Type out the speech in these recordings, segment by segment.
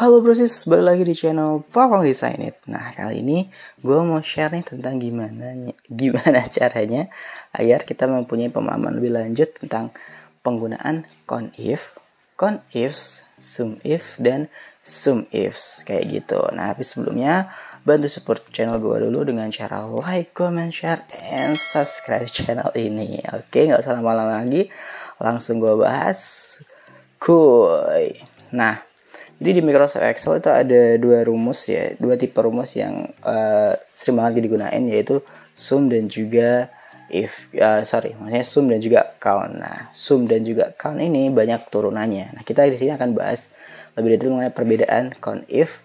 Halo brosis, balik lagi di channel Popong Design It. Nah, kali ini gue mau share nih tentang gimana caranya agar kita mempunyai pemahaman lebih lanjut tentang penggunaan CONIF, CONIFs, SUMIF, dan SUMIFs kayak gitu. Nah, tapi sebelumnya bantu support channel gue dulu dengan cara like, comment, share, and subscribe channel ini. Oke, nggak usah lama-lama lagi, langsung gue bahas. Kuy. Nah, jadi di Microsoft Excel itu ada dua tipe rumus yang sering banget digunain, yaitu sum dan juga maksudnya sum dan juga count. Nah, sum dan juga count ini banyak turunannya. Nah, kita di sini akan bahas lebih detail mengenai perbedaan CONIF,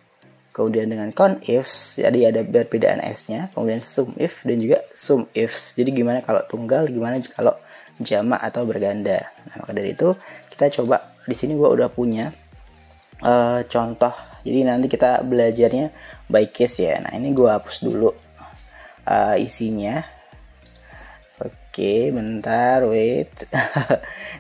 kemudian dengan CONIFs, jadi ada perbedaan S-nya, kemudian SUMIF dan juga SUMIFs. Jadi gimana kalau tunggal, gimana kalau jamak atau berganda. Nah, maka dari itu kita coba di sini gua udah punya contoh, jadi nanti kita belajarnya by case ya. Nah, ini gue hapus dulu isinya. Oke, bentar, wait.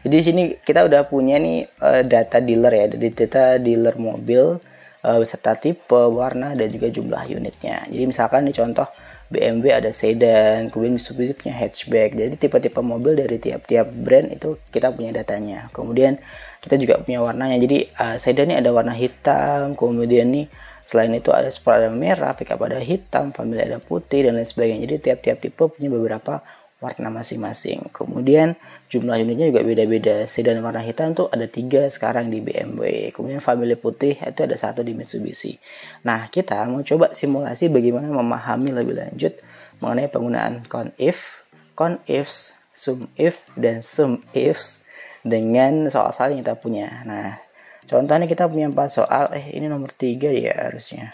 Jadi di sini kita udah punya nih data dealer ya, data dealer mobil beserta tipe, warna, dan juga jumlah unitnya. Jadi misalkan nih contoh BMW ada sedan, kemudian Mitsubishi punya hatchback. Jadi tipe-tipe mobil dari tiap-tiap brand itu kita punya datanya. Kemudian kita juga punya warnanya. Jadi sedan ini ada warna hitam, kemudian nih selain itu ada Sport ada merah, pickup ada hitam, Family ada putih, dan lain sebagainya. Jadi tiap-tiap tipe punya beberapa warna masing-masing. Kemudian jumlah unitnya juga beda-beda. Sedan warna hitam tuh ada 3 sekarang di BMW. Kemudian Family putih itu ada 1 di Mitsubishi. Nah, kita mau coba simulasi bagaimana memahami lebih lanjut mengenai penggunaan CONIF, CONIFs, SUMIF, dan SUMIFs dengan soal-soal yang kita punya. Nah, contohnya kita punya 4 soal. Ini nomor 3 ya harusnya.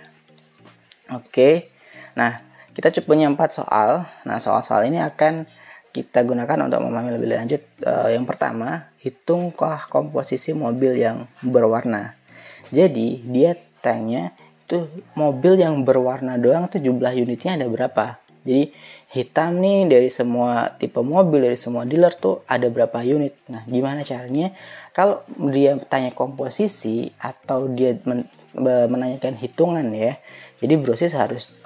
Oke. Nah, kita cuma punya 4 soal. Nah, soal-soal ini akan kita gunakan untuk memahami lebih lanjut. Yang pertama, hitunglah komposisi mobil yang berwarna. Jadi, dia tanya itu mobil yang berwarna doang tuh jumlah unitnya ada berapa. Jadi, hitam nih dari semua tipe mobil, dari semua dealer tuh ada berapa unit. Nah, gimana caranya? Kalau dia tanya komposisi atau dia menanyakan hitungan ya, jadi brosis harus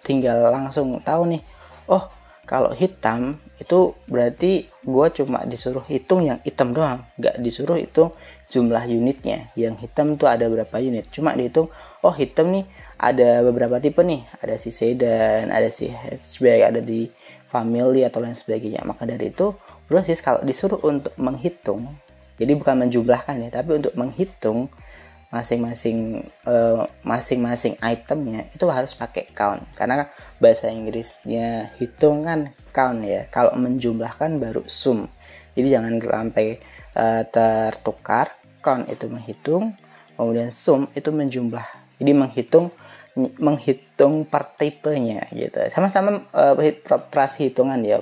tinggal langsung tahu nih, oh kalau hitam itu berarti gue cuma disuruh hitung yang hitam doang, nggak disuruh hitung jumlah unitnya. Yang hitam tuh ada berapa unit, cuma dihitung, oh hitam nih ada beberapa tipe nih, ada si sedan, ada si hatchback, ada di family atau lain sebagainya. Maka dari itu brosis kalau disuruh untuk menghitung, jadi bukan menjumlahkan ya, tapi untuk menghitung masing-masing itemnya itu harus pakai count, karena bahasa Inggrisnya hitung kan count ya. Kalau menjumlahkan baru sum. Jadi jangan sampai tertukar. Count itu menghitung, kemudian sum itu menjumlah. Jadi menghitung per tipenya gitu. Sama-sama operasi hitungan ya,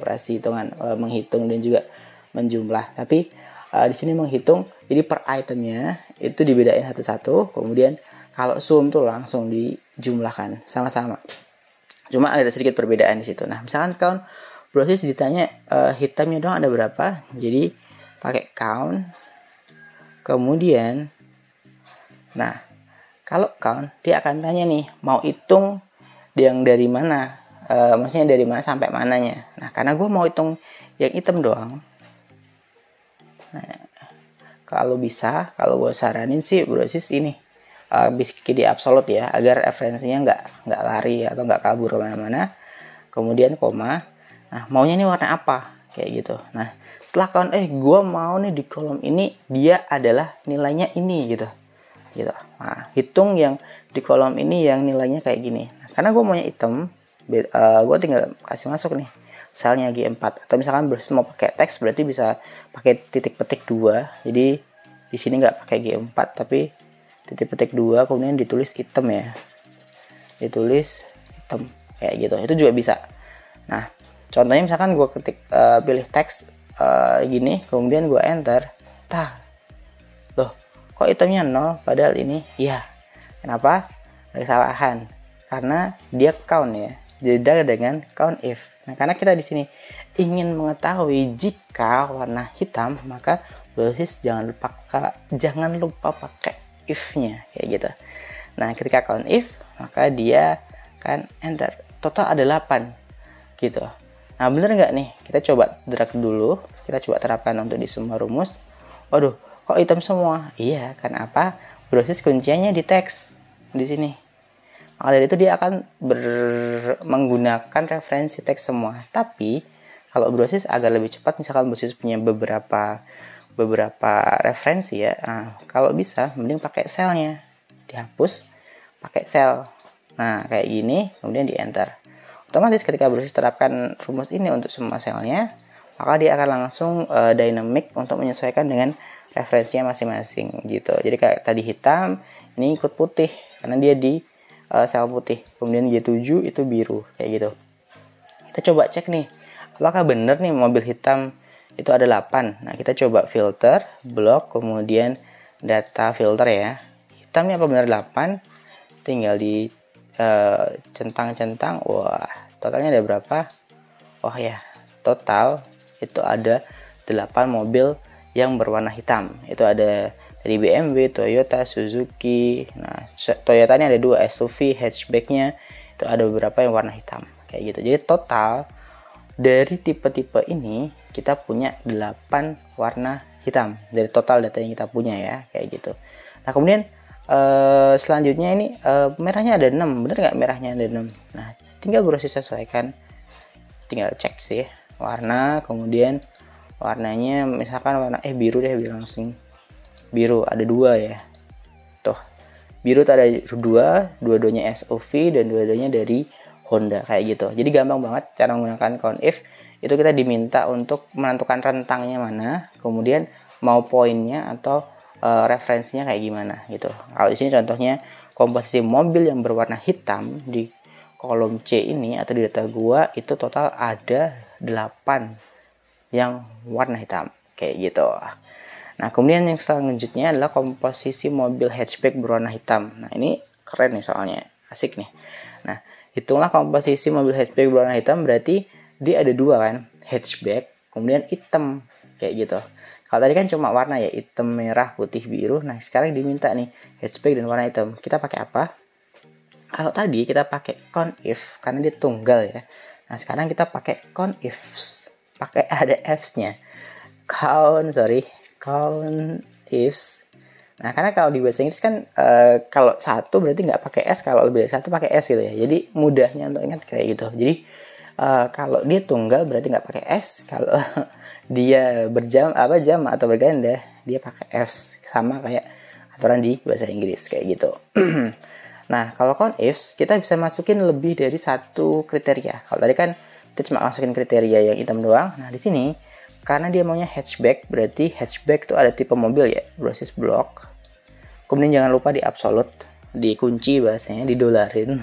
menghitung dan juga menjumlah. Tapi di sini menghitung, jadi per itemnya itu dibedain satu-satu, kemudian kalau sum tuh langsung dijumlahkan sama-sama. Cuma ada sedikit perbedaan di situ. Nah, misalkan count, brosis ditanya hitamnya doang ada berapa, jadi pakai count. Kemudian, nah kalau count dia akan tanya nih mau hitung yang dari mana, maksudnya dari mana sampai mananya. Nah, karena gue mau hitung yang hitam doang. Nah, kalau gue saranin sih brosis ini bisa di absolut ya, agar referensinya nggak lari atau nggak kabur kemana-mana. Kemudian koma. Nah, maunya ini warna apa kayak gitu. Nah, setelah count gue mau nih di kolom ini dia adalah nilainya ini gitu. Nah, hitung yang di kolom ini yang nilainya kayak gini. Nah, karena gue maunya hitam, gue tinggal kasih masuk nih misalnya G4, atau misalkan brosis mau pakai teks berarti bisa pakai titik petik 2. Jadi di sini nggak pakai G4 tapi titik petik 2, kemudian ditulis hitam ya, ditulis hitam kayak gitu, itu juga bisa. Nah, contohnya misalkan gue ketik pilih teks gini, kemudian gue enter, loh kok hitamnya 0 padahal ini ya. Kenapa? Ada kesalahan karena dia count ya, beda dengan CONIF. Nah, karena kita di sini ingin mengetahui jika warna hitam, maka brosis jangan lupa pakai if-nya kayak gitu. Nah, ketika count if, maka dia akan enter. Total ada 8 gitu. Nah, bener nggak nih? Kita coba drag dulu. Kita coba terapkan untuk di semua rumus. Waduh, kok hitam semua? Iya, karena apa? Browsis kuncinya di teks di sini. Maka dari itu dia akan menggunakan referensi teks semua. Tapi kalau browsis agak lebih cepat, misalkan browsis punya beberapa referensi ya. Nah, kalau bisa mending pakai selnya. Dihapus pakai sel. Nah, kayak gini, kemudian di enter. Otomatis ketika browsis terapkan rumus ini untuk semua selnya, maka dia akan langsung dynamic untuk menyesuaikan dengan referensinya masing-masing gitu. Jadi kayak tadi hitam, ini ikut putih karena dia di sel putih. Kemudian G7 itu biru kayak gitu. Kita coba cek nih, apakah benar nih mobil hitam itu ada 8. Nah, kita coba filter, block, kemudian data filter ya. Hitam ini apa benar 8? Tinggal di centang-centang. Wah, totalnya ada berapa? Oh ya, total itu ada 8 mobil yang berwarna hitam. Itu ada dari BMW, Toyota, Suzuki. Nah, Toyota ini ada 2 SUV, hatchbacknya itu ada beberapa yang warna hitam kayak gitu. Jadi total dari tipe-tipe ini kita punya 8 warna hitam dari total data yang kita punya ya, kayak gitu. Nah, kemudian selanjutnya ini merahnya ada 6. Bener nggak merahnya ada 6? Nah, tinggal browsis sesuaikan, tinggal cek sih warna, kemudian warnanya misalkan warna biru deh, bilang langsung biru ada 2 ya. Tuh, biru tuh ada 2, dua-duanya SUV dan dua-duanya dari Honda kayak gitu. Jadi gampang banget cara menggunakan count if. Itu kita diminta untuk menentukan rentangnya mana, kemudian mau poinnya atau referensinya kayak gimana gitu. Kalau di sini contohnya komposisi mobil yang berwarna hitam di kolom C ini atau di data gua itu total ada 8 yang warna hitam kayak gitu. Nah, kemudian yang selanjutnya adalah komposisi mobil hatchback berwarna hitam. Nah, ini keren nih soalnya, asik nih. Nah, hitunglah komposisi mobil hatchback berwarna hitam, berarti dia ada 2 kan, hatchback kemudian hitam kayak gitu. Kalau tadi kan cuma warna ya, hitam, merah, putih, biru. Nah, sekarang diminta nih hatchback dan warna hitam. Kita pakai apa? Kalau tadi kita pakai count if karena dia tunggal ya. Nah, sekarang kita pakai count ifs. Pakai ada f's-nya. Count ifs. Nah, karena kalau di bahasa Inggris kan kalau 1 berarti nggak pakai s, kalau lebih dari 1 pakai s gitu ya. Jadi mudahnya untuk ingat kayak gitu. Jadi kalau dia tunggal berarti nggak pakai s. Kalau dia jam atau berganda dia pakai s, sama kayak aturan di bahasa Inggris kayak gitu. Nah, kalau count ifs kita bisa masukin lebih dari 1 kriteria. Kalau tadi kan kita cuma masukin kriteria yang hitam doang. Nah, di sini karena dia maunya hatchback, berarti hatchback itu ada tipe mobil ya, browsis block. Kemudian jangan lupa di absolute, dikunci bahasanya, didolarin.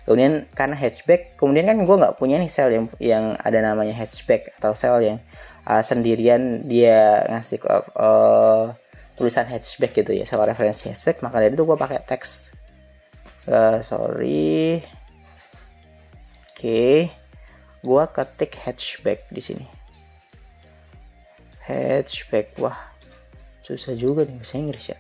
Kemudian karena hatchback, kemudian kan gue nggak punya nih sel yang ada namanya hatchback atau sel yang sendirian dia ngasih tulisan hatchback gitu ya, sel referensi hatchback. Maka dari itu gue pakai teks. Gue ketik hatchback di sini. Hatchback, wah susah juga nih bahasa Inggris ya.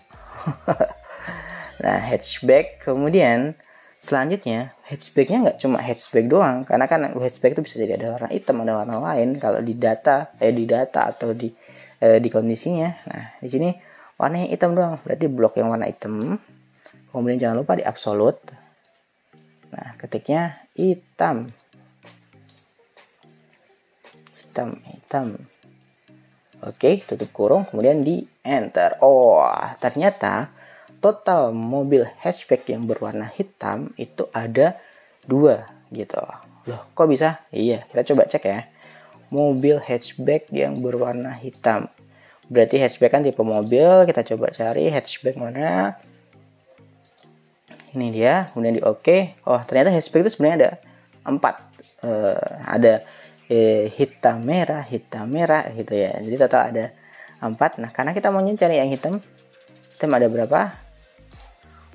Nah, hatchback, kemudian selanjutnya hatchbacknya nggak cuma hatchback doang, karena kan hatchback itu bisa jadi ada warna hitam, ada warna lain kalau di data atau di kondisinya. Nah, di sini warnanya hitam doang, berarti blok yang warna hitam. Kemudian jangan lupa di absolute. Nah, ketiknya hitam. Oke, tutup kurung, kemudian di enter. Oh, ternyata total mobil hatchback yang berwarna hitam itu ada 2 gitu. Loh, kok bisa? Iya, kita coba cek ya. Mobil hatchback yang berwarna hitam. Berarti hatchback kan tipe mobil, kita coba cari hatchback mana. Ini dia, kemudian di oke. Oh, ternyata hatchback itu sebenarnya ada 4. Ada hitam merah gitu ya. Jadi total ada 4. Nah, karena kita mau cari yang hitam ada berapa?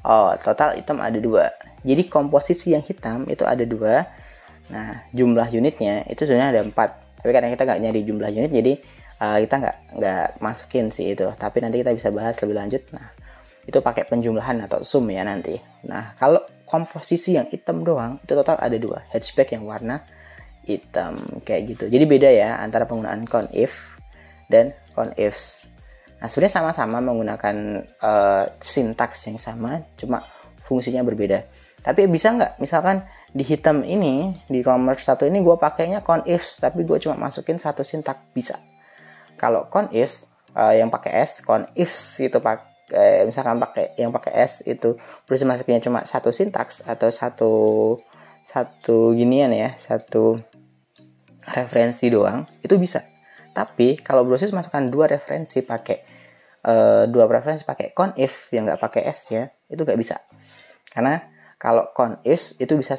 Oh, total hitam ada 2. Jadi komposisi yang hitam itu ada 2. Nah, jumlah unitnya itu sebenarnya ada 4. Tapi karena kita nggak nyari jumlah unit, jadi kita nggak masukin sih itu. Tapi nanti kita bisa bahas lebih lanjut. Nah, itu pakai penjumlahan atau sum ya nanti. Nah, kalau komposisi yang hitam doang, itu total ada 2 hatchback yang warna hitam kayak gitu. Jadi beda ya antara penggunaan conif dan conifs. Nah, sebenarnya sama-sama menggunakan sintaks yang sama, cuma fungsinya berbeda. Tapi bisa nggak misalkan di hitam ini, di commerce 1 ini gue pakainya conifs, tapi gue cuma masukin satu sintak? Bisa. Kalau conifs yang pakai S, conifs itu misalkan yang pakai S itu terus masuknya cuma satu sintaks atau satu ginian ya, satu referensi doang, itu bisa. Tapi kalau Brosys masukkan 2 referensi pakai conif yang nggak pakai S ya, itu nggak bisa. Karena kalau conifs itu bisa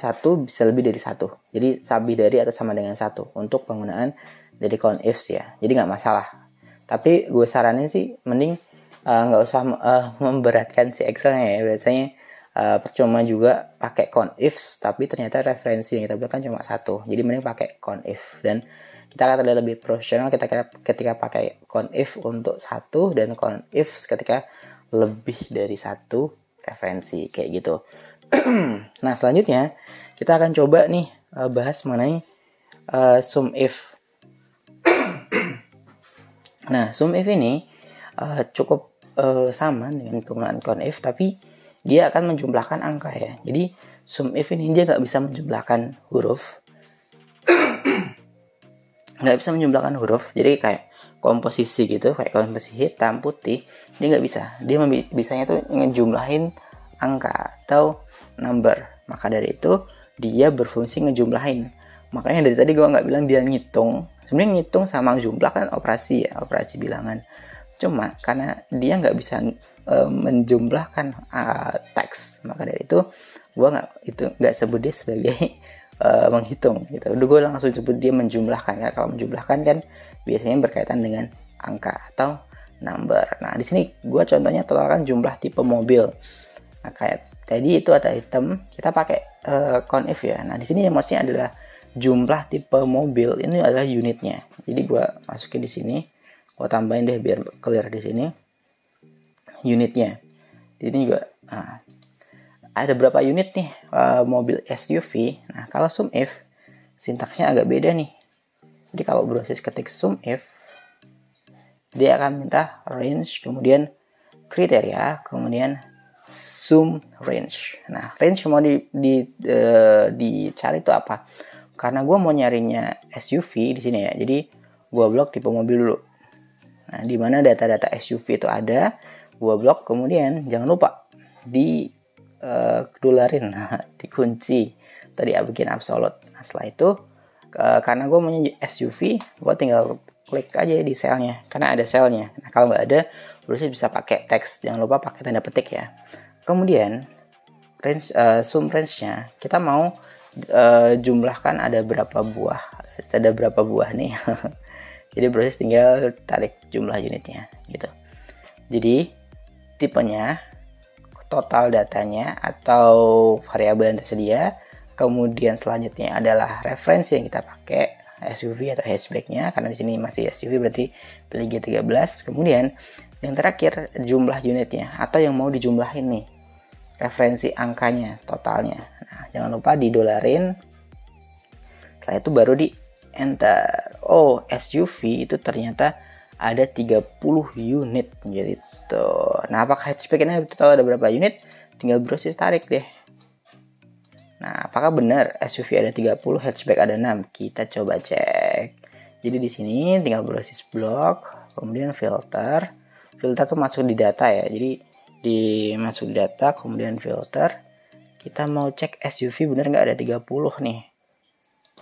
lebih dari satu. Jadi lebih dari atau sama dengan 1 untuk penggunaan dari conifs ya. Jadi nggak masalah. Tapi gue saranin sih mending nggak usah memberatkan si Excelnya ya. Biasanya percuma juga pakai conifs tapi ternyata referensi yang kita buat cuma 1. Jadi mending pakai conif, dan kita akan terlihat lebih profesional ketika pakai conif untuk 1 dan conifs ketika lebih dari 1 referensi kayak gitu. Nah, selanjutnya kita akan coba nih bahas mengenai SUMIF. Nah, SUMIF ini cukup sama dengan penggunaan conif, tapi dia akan menjumlahkan angka ya. Jadi SUMIF ini dia nggak bisa menjumlahkan huruf. Nggak bisa menjumlahkan huruf. Jadi kayak komposisi gitu, kayak komposisi hitam, putih, dia nggak bisa. Dia bisanya tuh ngejumlahin angka atau number. Maka dari itu dia berfungsi ngejumlahin. Makanya dari tadi gue nggak bilang dia ngitung. Sebenarnya ngitung sama jumlah kan operasi ya, operasi bilangan. Cuma karena dia nggak bisa menjumlahkan teks, maka dari itu gue nggak sebut dia sebagai menghitung gitu. Udah gue langsung sebut dia menjumlahkan. Karena kalau menjumlahkan kan biasanya berkaitan dengan angka atau number. Nah, di sini gue contohnya totalkan jumlah tipe mobil. Nah, kayak tadi itu ada item, kita pakai conif ya. Nah, di sini yang maksudnya adalah jumlah tipe mobil ini adalah unitnya. Jadi gue masukin di sini, gue tambahin deh biar clear di sini unitnya. Di sini juga ada berapa unit nih mobil SUV. Nah, kalau SUMIF sintaksnya agak beda nih. Jadi kalau Brosys ketik SUMIF, dia akan minta range, kemudian kriteria, kemudian sum range. Nah, range mau dicari itu apa? Karena gue mau nyarinya SUV di sini ya. Jadi gue blok tipe mobil dulu. Nah, di mana data-data SUV itu ada, gue blok. Kemudian jangan lupa dolarin, dikunci tadi bikin absolute. Nah, setelah itu karena gue mau SUV, gue tinggal klik aja di selnya karena ada selnya. Nah, kalau nggak ada, Brosys bisa pakai teks, jangan lupa pakai tanda petik ya. Kemudian range sum range-nya kita mau jumlahkan ada berapa buah nih. Jadi Brosys tinggal tarik jumlah unitnya gitu. Jadi tipenya, total datanya atau variabel yang tersedia. Kemudian selanjutnya adalah referensi yang kita pakai, SUV atau hatchback-nya, karena di sini masih SUV berarti pilih G13. Kemudian yang terakhir jumlah unitnya atau yang mau dijumlahin nih, referensi angkanya, totalnya. Nah, jangan lupa didolarin. Setelah itu baru di enter. Oh, SUV itu ternyata ada 30 unit gitu. Nah, apakah hatchback ini tahu ada berapa unit? Tinggal Brosys tarik deh. Nah, apakah benar SUV ada 30, hatchback ada 6? Kita coba cek. Jadi di sini tinggal Brosys blok, kemudian filter. Filter tuh masuk di data ya. Jadi masuk data, kemudian filter. Kita mau cek SUV benar nggak ada 30 nih.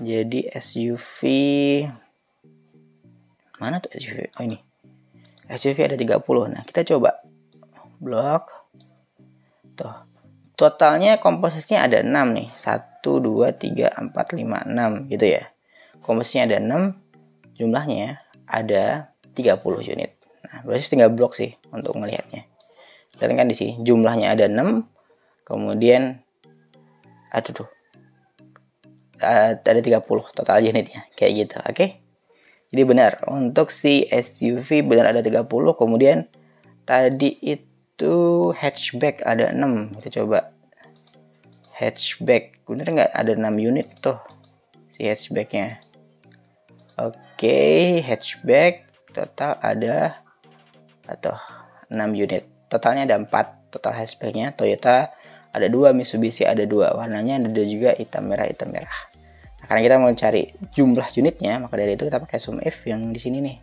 Jadi SUV mana tuh SUV? Oh, ini. SUV ada 30. Nah, kita coba blok. Tuh. Totalnya komposisinya ada 6 nih. 1, 2, 3, 4, 5, 6 gitu ya. Komposisinya ada 6. Jumlahnya ada 30 unit. Nah, berarti tinggal blok sih untuk melihatnya. Lihat kan di sini jumlahnya ada 6. Kemudian ada 30 total unitnya. Kayak gitu, oke? Jadi benar untuk si SUV benar ada 30. Kemudian tadi itu itu hatchback ada 6. Kita coba hatchback, bener nggak ada 6 unit tuh si hatchbacknya. Oke, hatchback total ada atau 6 unit. Totalnya ada 4 total hatchbacknya. Toyota ada 2, Mitsubishi ada 2. Warnanya ada juga hitam merah. Nah, karena kita mau cari jumlah unitnya, maka dari itu kita pakai sum if yang di sini nih.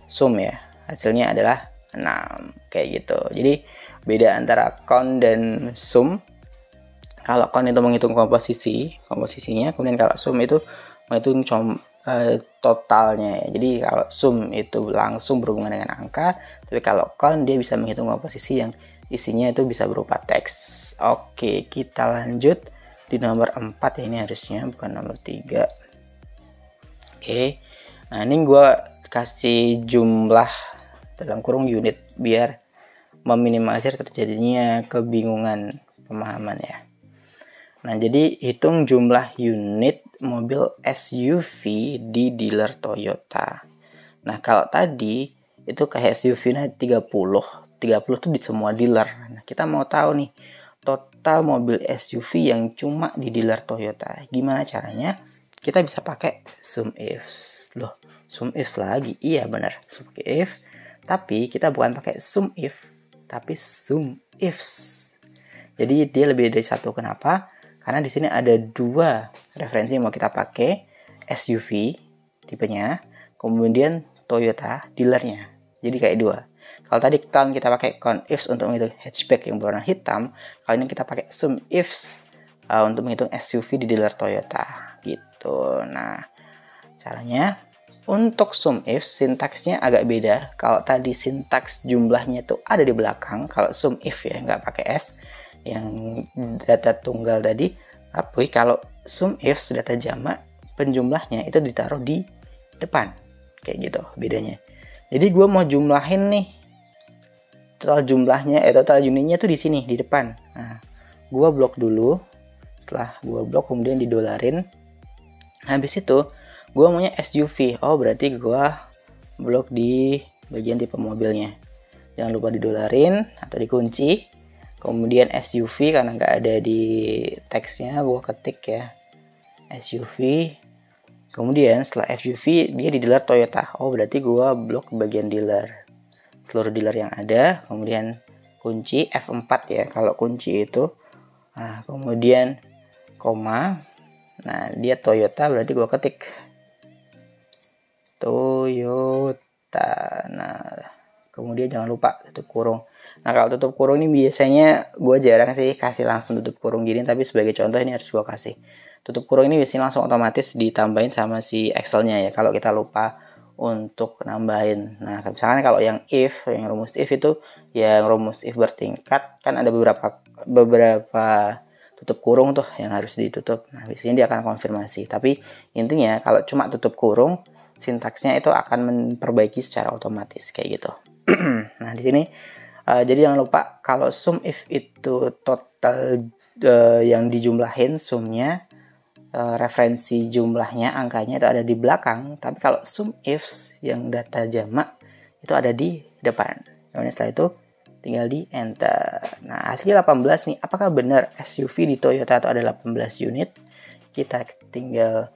Sum ya. Hasilnya adalah 6 kayak gitu. Jadi beda antara count dan sum. Kalau count itu menghitung komposisinya, kemudian kalau sum itu menghitung totalnya ya. Jadi kalau sum itu langsung berhubungan dengan angka, tapi kalau count dia bisa menghitung komposisi yang isinya itu bisa berupa teks. Oke, kita lanjut di nomor 4 ya, ini harusnya bukan nomor 3. Oke. Nah, ini gue kasih jumlah dalam kurung unit biar meminimalisir terjadinya kebingungan pemahaman ya. Nah, jadi hitung jumlah unit mobil SUV di dealer Toyota. Nah, kalau tadi itu kayak SUV-nya 30 itu di semua dealer. Nah, kita mau tahu nih total mobil SUV yang cuma di dealer Toyota. Gimana caranya? Kita bisa pakai sum if. Loh, sum if lagi. Iya benar, sum if. Tapi kita bukan pakai sum if, tapi sum ifs. Jadi dia lebih dari satu. Kenapa? Karena di sini ada 2 referensi yang mau kita pakai, SUV tipenya, kemudian Toyota dealernya. Jadi kayak 2. Kalau tadi count kita pakai count ifs untuk menghitung hatchback yang berwarna hitam, kali ini kita pakai sum ifs untuk menghitung SUV di dealer Toyota gitu. Nah, caranya untuk sum if sintaksnya agak beda. Kalau tadi sintaks jumlahnya itu ada di belakang, kalau sum if ya nggak pakai s yang data tunggal tadi. Tapi kalau sum if data jamak, penjumlahnya itu ditaruh di depan kayak gitu bedanya. Jadi gue mau jumlahin nih total jumlahnya, total unitnya tuh di sini di depan. Nah, gue blok dulu. Setelah gue blok kemudian didolarin. Habis itu gue maunya SUV. Oh, berarti gue blok di bagian tipe mobilnya. Jangan lupa didolarin atau dikunci. Kemudian SUV karena nggak ada di teksnya, gue ketik ya SUV. Kemudian setelah SUV dia di dealer Toyota. Oh, berarti gue blok bagian dealer, seluruh dealer yang ada. Kemudian kunci F4 ya kalau kunci itu. Nah, kemudian koma. Nah, dia Toyota, berarti gue ketik Toyota. Nah, kemudian jangan lupa tutup kurung. Nah, kalau tutup kurung ini biasanya gue jarang sih kasih langsung tutup kurung gini, tapi sebagai contoh ini harus gue kasih. Tutup kurung ini biasanya langsung otomatis ditambahin sama si Excel-nya ya, kalau kita lupa untuk nambahin. Nah, misalkan kalau yang if, yang rumus if itu, yang rumus if bertingkat, kan ada beberapa tutup kurung tuh yang harus ditutup. Nah, biasanya dia akan konfirmasi. Tapi intinya kalau cuma tutup kurung, sintaksnya itu akan memperbaiki secara otomatis kayak gitu. Nah, di sini jadi jangan lupa kalau sum if itu total yang dijumlahin sumnya, referensi jumlahnya angkanya itu ada di belakang. Tapi kalau sum ifs yang data jamak itu ada di depan. Kemudian setelah itu tinggal di enter. Nah, hasilnya 18 nih. Apakah benar SUV di Toyota itu ada 18 unit? Kita tinggal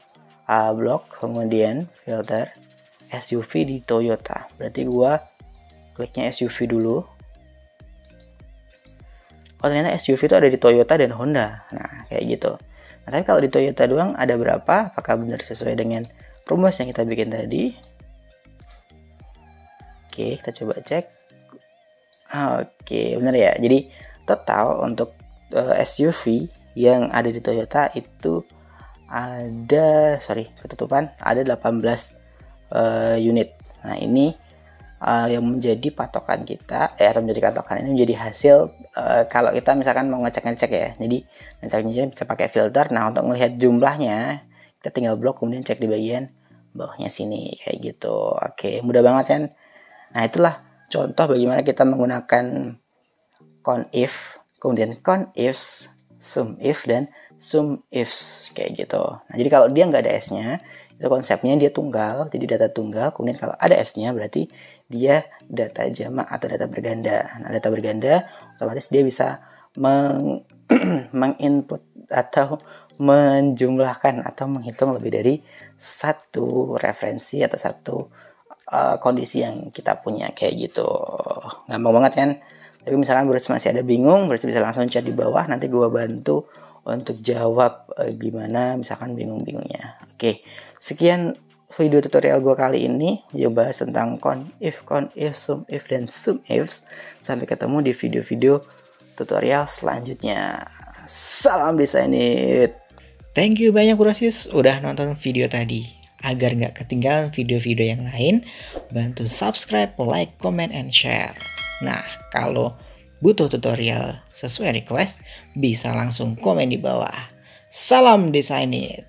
blok kemudian filter SUV di Toyota. Berarti gua kliknya SUV dulu. Oh, ternyata SUV itu ada di Toyota dan Honda. Nah, kayak gitu. Nah, tapi kalau di Toyota doang ada berapa? Apakah benar sesuai dengan rumus yang kita bikin tadi? Oke, kita coba cek. Oke, benar ya. Jadi total untuk SUV yang ada di Toyota itu ada, ketutupan, ada 18 unit. Nah, ini yang menjadi patokan kita, atau menjadi patokan ini menjadi hasil kalau kita misalkan mau ngecek ya. Jadi ngeceknya bisa pakai filter. Nah, untuk melihat jumlahnya kita tinggal blok kemudian cek di bagian bawahnya sini kayak gitu. Oke, mudah banget kan? Nah, itulah contoh bagaimana kita menggunakan count if, kemudian count ifs, sum if, dan sum ifs kayak gitu. Nah, jadi kalau dia nggak ada S-nya, itu konsepnya dia tunggal, jadi data tunggal. Kemudian kalau ada S-nya berarti dia data jamak atau data berganda. Nah, data berganda otomatis dia bisa menginput atau menjumlahkan atau menghitung lebih dari satu referensi atau satu kondisi yang kita punya kayak gitu. Gampang banget kan? Tapi misalkan Bruce masih ada bingung, Bruce bisa langsung chat di bawah, nanti gue bantu untuk jawab gimana misalkan bingung-bingungnya. Oke, sekian video tutorial gue kali ini, bahas tentang conif, sum if, dan sum ifs. Sampai ketemu di video-video tutorial selanjutnya. Salam desain it. Thank you banyak Brosius udah nonton video tadi. Agar nggak ketinggalan video-video yang lain, bantu subscribe, like, comment, and share. Nah, kalau butuh tutorial sesuai request, bisa langsung komen di bawah. Salam desain it.